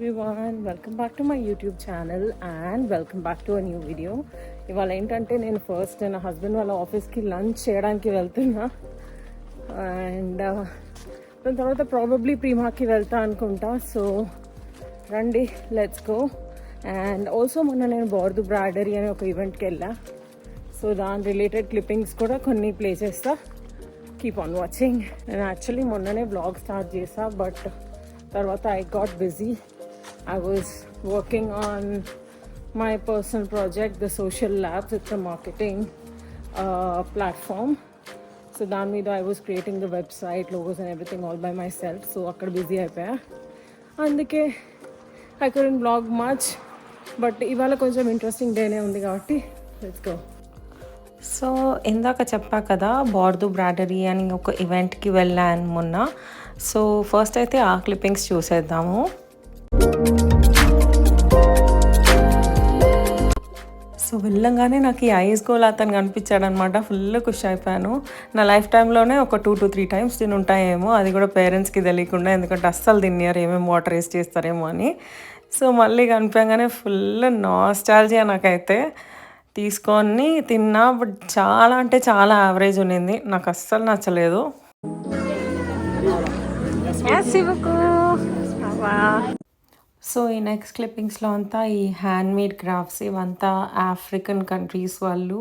everyone, welcome back to my YouTube channel and welcome back to a new video. ఇవాళ ఏంటంటే నేను first నా husband వాళ్ళ ఆఫీస్కి లంచ్ చేయడానికి వెళ్తున్నా అండ్ దాని తర్వాత ప్రాబబ్లీ ప్రీమాకి వెళ్తా అనుకుంటా. సో రండి, లెట్స్ గో. అండ్ ఆల్సో మొన్న నేను బోర్దు బ్రాడరీ అనే ఒక ఈవెంట్కి వెళ్ళా. సో దాని రిలేటెడ్ క్లిప్పింగ్స్ కూడా కొన్ని ప్లే చేస్తా. Keep on watching. నేను యాక్చువల్లీ మొన్ననే బ్లాగ్ స్టార్ట్ చేసా, బట్ తర్వాత I got busy. I was working on my personal project, the Social Labs. It's a marketing platform. So దాని మీద I was creating the website, logos and everything all by myself. So అక్కడ busy అయిపోయా, అందుకే I couldn't vlog much. But ఇవాళ కొంచెం interesting డేనే ఉంది కాబట్టి లెట్స్ గో. సో ఇందాక చెప్పా కదా, బోర్దు బ్రాడరీ అని ఒక ఈవెంట్కి వెళ్ళాను మొన్న. సో ఫస్ట్ అయితే ఆ క్లిప్పింగ్స్ చూసేద్దాము. సో వెళ్ళంగానే నాకు ఈ ఐస్ గోల్ అతను కనిపించాడు అనమాట. ఫుల్ ఖుషి అయిపోయాను. నా లైఫ్ టైంలోనే ఒక 2 to 3 times తిని ఉంటాయేమో, అది కూడా పేరెంట్స్కి తెలియకుండా, ఎందుకంటే అస్సలు తిన్నారు, ఏమేమి వాటర్ వేస్ట్ చేస్తారేమో అని. సో మళ్ళీ కనిపించగానే ఫుల్ నాస్టాల్జియా నాకైతే. తీసుకొని తిన్నా, బట్ చాలా అంటే చాలా యావరేజ్ ఉన్నింది, నాకు అస్సలు నచ్చలేదు. సో ఈ నెక్స్ట్ క్లిప్పింగ్స్లో అంతా ఈ హ్యాండ్మేడ్ క్రాఫ్ట్స్, ఇవంతా ఆఫ్రికన్ కంట్రీస్ వాళ్ళు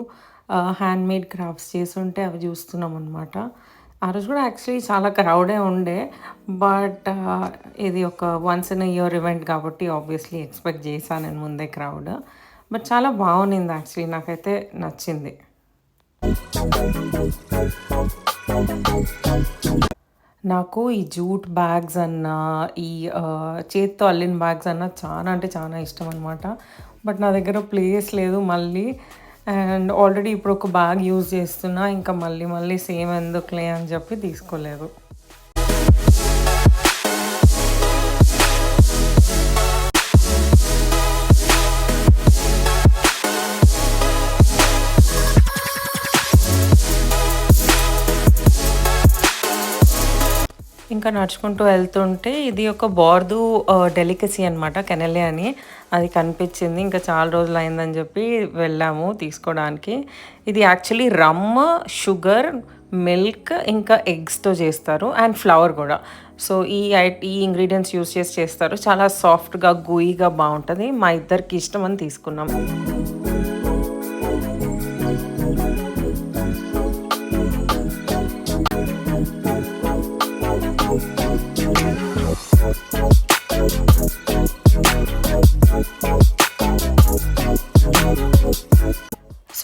హ్యాండ్మేడ్ క్రాఫ్ట్స్ చేస్తుంటే అవి చూస్తున్నాం అనమాట. ఆ రోజు కూడా యాక్చువల్లీ చాలా క్రౌడే ఉండే, బట్ ఇది ఒక వన్స్ ఇన్ ఇయర్ ఈవెంట్ కాబట్టి ఆబ్వియస్లీ ఎక్స్పెక్ట్ చేశాను నేను ముందే క్రౌడ్. బట్ చాలా బాగుంది యాక్చువల్లీ, నాకైతే నచ్చింది. నాకు ఈ జూట్ బ్యాగ్స్ అన్న, ఈ చేత్తో అల్లిన బ్యాగ్స్ అన్న చాలా అంటే చాలా ఇష్టం అనమాట. బట్ నా దగ్గర ప్లేస్ లేదు మళ్ళీ. అండ్ ఆల్రెడీ ఇప్పుడు ఒక బ్యాగ్ యూజ్ చేస్తున్నా, ఇంకా మళ్ళీ సేమ్ ఎందుకులే అని చెప్పి తీసుకోలేదు. ఇంకా నడుచుకుంటూ వెళ్తుంటే ఇది ఒక బోర్దు డెలికసీ అనమాట, కెనెలే అని, అది కనిపించింది. ఇంకా చాలా రోజులు అయిందని చెప్పి వెళ్ళాము తీసుకోవడానికి. ఇది యాక్చువల్లీ రమ్, షుగర్, మిల్క్ ఇంకా ఎగ్స్తో చేస్తారు, అండ్ ఫ్లవర్ కూడా. సో ఈ ఇంగ్రీడియంట్స్ యూస్ చేసి చేస్తారు. చాలా సాఫ్ట్గా గూయిగా బాగుంటుంది. మా ఇద్దరికి ఇష్టం అని తీసుకున్నాం.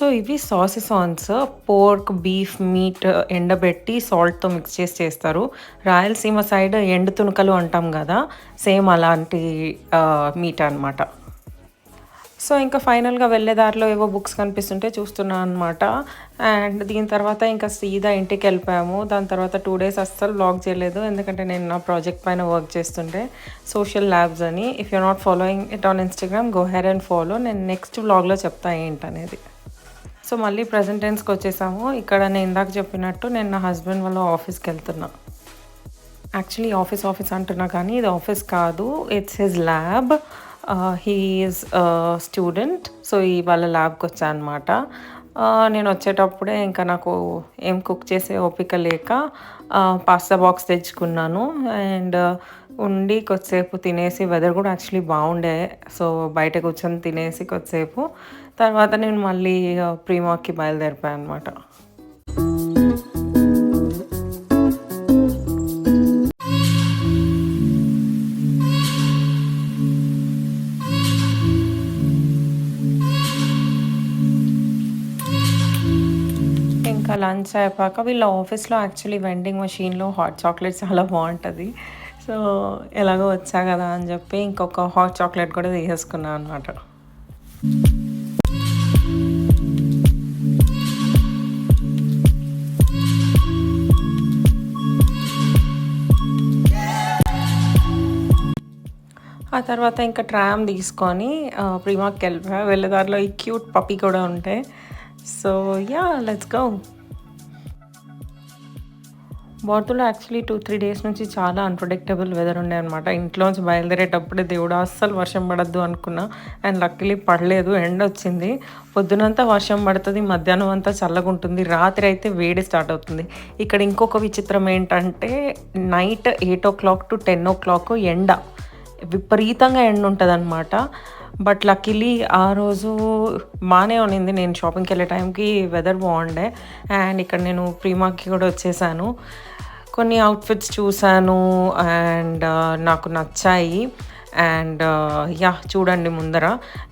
సో ఇవి సాసెసాన్స్, పోర్క్, బీఫ్, మీట్ ఎండబెట్టి సాల్ట్తో మిక్స్ చేసి చేస్తారు. రాయలసీమ సైడ్ ఎండు తునకలు అంటాం కదా, సేమ్ అలాంటి మీట్ అనమాట. సో ఇంకా ఫైనల్గా వెళ్ళే దారిలో ఏవో బుక్స్ కనిపిస్తుంటే చూస్తున్నాను అనమాట. అండ్ దీని తర్వాత ఇంకా సీదా ఇంటికి వెళ్ళిపోయాము. దాని తర్వాత 2 days అస్సలు వ్లాగ్ చేయలేదు, ఎందుకంటే నేను నా ప్రాజెక్ట్ పైన వర్క్ చేస్తుంటే, సోషల్ ల్యాబ్స్ అని. If you not following it on Instagram, go hair and follow. నేను నెక్స్ట్ వ్లాగ్లో చెప్తా ఏంటనేది. సో మళ్ళీ ప్రజెంట్ టెన్స్కి వచ్చేసాము. ఇక్కడ నేను ఇందాక చెప్పినట్టు నేను నా హస్బెండ్ వాళ్ళ ఆఫీస్కి వెళ్తున్నా. యాక్చువల్లీ ఆఫీస్ అంటున్నా కానీ ఇది ఆఫీస్ కాదు, it's his lab. He is student. So వాళ్ళ ల్యాబ్కి వచ్చా అనమాట. నేను వచ్చేటప్పుడే ఇంకా నాకు ఏం కుక్ చేసే ఓపిక లేక పాస్తా బాక్స్ తెచ్చుకున్నాను. అండ్ ఉండి కొద్దిసేపు తినేసి, వెదర్ కూడా యాక్చువల్లీ బాగుండే, సో బయట కూర్చొని తినేసి కొద్దిసేపు తర్వాత నేను మళ్ళీ ప్రీమాకి బయలుదేరిపోయాను అనమాట. ఇంకా లంచ్ అయిపోయాక వీళ్ళ ఆఫీస్లో యాక్చువల్లీ వెండింగ్ మెషిన్లో హాట్ చాక్లెట్ చాలా బాగుంటుంది. సో ఎలాగో వచ్చా కదా అని చెప్పి ఇంకొక హాట్ చాక్లెట్ కూడా తీసేసుకున్నాను అనమాట. ఆ తర్వాత ఇంకా ట్రామ్ తీసుకొని ప్రీమాకి వెళ్ళిపోయా. వెళ్ళేదారిలో ఈ క్యూట్ పప్పీ కూడా ఉంటాయి. So yeah, let's go. బోర్తులో యాక్చువల్లీ 2-3 డేస్ నుంచి చాలా అన్‌ప్రెడిక్టబుల్ వెదర్ ఉండే అనమాట. ఇంట్లోంచి బయలుదేరేటప్పుడే దేవుడా అస్సలు వర్షం పడొద్దు అనుకున్నా. అండ్ లక్కీలీ పడలేదు. ఎండొచ్చింది. పొద్దునంతా వర్షం పడతది. మధ్యాహ్నం అంతా చల్లగుంటుంది. రాత్రి అయితే వేడి స్టార్ట్ అవుతుంది. ఇక్కడ ఇంకొక విచిత్రం ఏంటంటే నైట్ 8:00 to 10:00 ఎండ. విపరీతంగా ఎండ ఉంటదనమాట. బట్ లక్కీలీ ఆ రోజు బానే ఉన్నింది. నేను షాపింగ్‌కెళ్ళే టైంకి వెదర్ బాగుండే. అండ్ ఇక్కడ నేను ప్రీమాకి కూడా వచ్చేసాను. కొన్ని అవుట్‌ఫిట్స్ చూసాను అండ్ నాకు నచ్చాయి. And yeah! చూడండి ముందర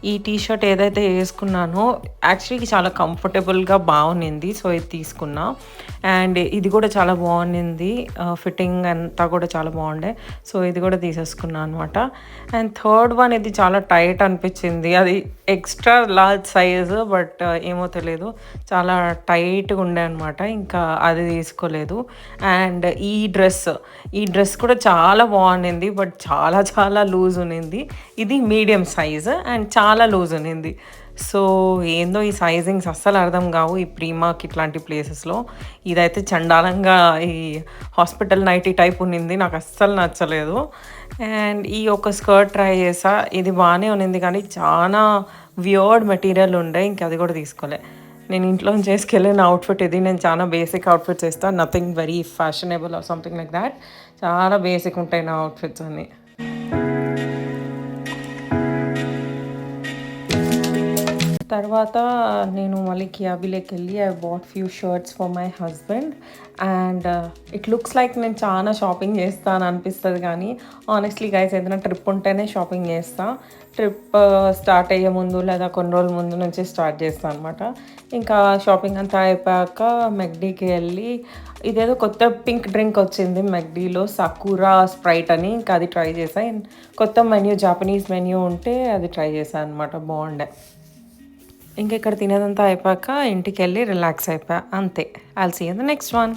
ఈ టీ షర్ట్ ఏదైతే ఏసుకున్నానో యాక్చువల్లీ చాలా కంఫర్టబుల్‌గా బావున్నింది. సో, ఇది తీసుకున్నా. అండ్ ఇది కూడా చాలా బావున్నింది. ఫిట్టింగ్ అంతా కూడా చాలా బాగుండే. సో, ఇది కూడా తీసేసుకున్నా అనమాట. అండ్ థర్డ్ వన్ ఇది చాలా టైట్ అనిపించింది. అది ఎక్స్ట్రా లార్జ్ సైజు బట్ ఏమో తెలీదు. చాలా టైట్‌గా ఉండే అనమాట. ఇంకా అది తీసుకోలేదు. అండ్ ఈ డ్రెస్ కూడా చాలా బాగున్నింది. బట్ చాలా చాలా లూజ్ ఉన్నింది. ఇది మీడియం సైజ్ అండ్ చాలా లూజ్ ఉన్నింది. సో, ఏందో ఈ సైజింగ్స్ అస్సలు అర్థం కావు ఈ ప్రీమార్క్ ఇట్లాంటి ప్లేసెస్‌లో. ఇదైతే చండాలంగా ఈ హాస్పిటల్ నైటీ టైప్ ఉన్నింది. నాకు అస్సలు నచ్చలేదు. అండ్ ఈ ఒక స్కర్ట్ ట్రై చేశా. ఇది బాగానే ఉన్నింది కానీ చాలా వియర్డ్ మెటీరియల్ ఉండే. ఇంక అది కూడా తీసుకోలే. నేను ఇంట్లోంచి చేసుకెళ్ళిన అవుట్‌ఫిట్ ఇది. నేను చాలా బేసిక్ అవుట్‌ఫిట్స్ ఏస్తా. Nothing very fashionable or something like that. చాలా బేసిక్ ఉంటాయి నా అవుట్‌ఫిట్స్ అన్నీ. తర్వాత నేను మళ్ళీ కియాబీలోకెళ్ళి I bought few shirts for my husband. And it looks like నేను చాలా షాపింగ్ చేస్తా అని అనిపిస్తుంది కానీ ఆనెస్ట్లీ గైస్ ఏదైనా ట్రిప్ ఉంటేనే షాపింగ్ చేస్తా. ట్రిప్ స్టార్ట్ అయ్యే ముందు లేదా కొన్ని రోజుల ముందు నుంచి స్టార్ట్ చేస్తాను అనమాట. ఇంకా షాపింగ్ అంతా అయిపోయాక మెక్డీకి వెళ్ళి ఇదేదో కొత్త పింక్ డ్రింక్ వచ్చింది మెక్డీలో, సకురా స్ప్రైట్ అని. ఇంకా అది ట్రై చేశాను. కొత్త మెన్యూ జాపనీస్ మెన్యూ ఉంటే అది ట్రై చేశాను అనమాట. బాగుండే. ఇంక ఇక్కడ తినేదంతా అయిపోయాక ఇంటికెళ్ళి రిలాక్స్ అయిపోయా. అంతే. I'll see you in the next one.